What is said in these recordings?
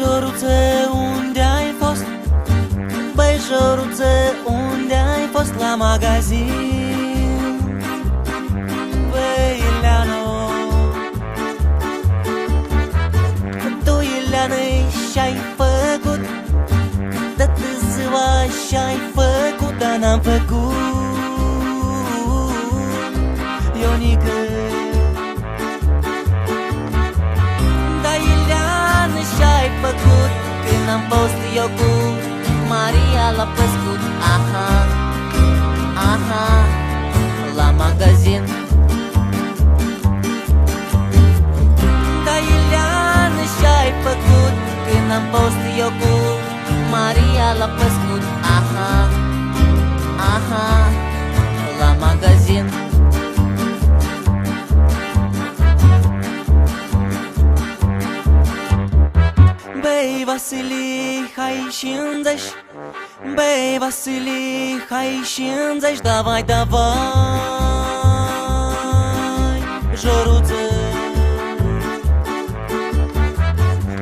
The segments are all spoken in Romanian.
Joruță, unde ai fost? Băi, Joruță, unde ai fost? La magazin. Băi, Ileano, tu, Ileană, și-ai făcut toată ziua, și-ai făcut, dar n-am făcut Ionică. Da, Ileană, și-ai făcut când am fost eu cu Maria la păscut. Aha, aha, la magazin. Da, Ileană, și-ai făcut când am fost eu cu Maria la păscut. Aha, aha, la magazin. Băi, Vasile, hai și înzeși. Băi, Vasile, hai și înzeși. Davai, davai, Joruță.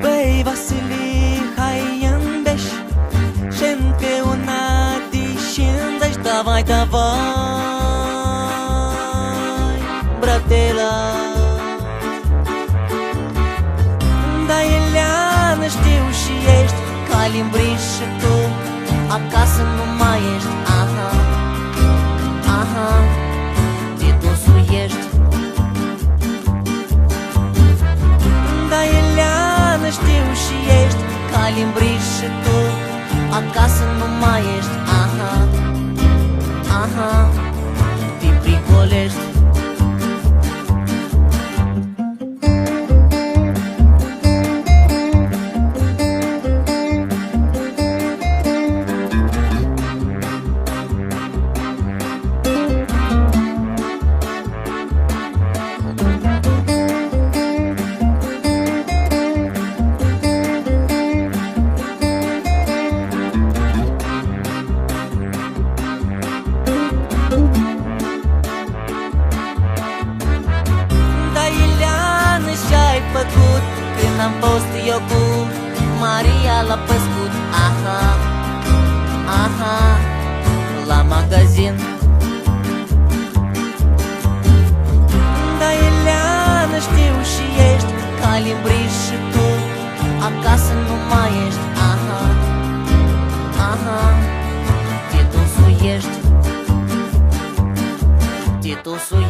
Băi, Vasile, hai îndeși și încă una și înzeși. Davai, davai, bratela. Da, Ileană, știu și ești calimbriș și tu acasă nu mai ești. Aha, aha, titusul ești. Da, Ileană, știu și ești calimbriș și tu acasă nu mai ești. Aha, aha, te pricolești. Făcut când am fost eu cu Maria la păscut. Aha, aha, la magazin. Da, Ileană, știu și ești calimbriș și tu acasă nu mai ești. Aha, aha, titusul ești. Titusul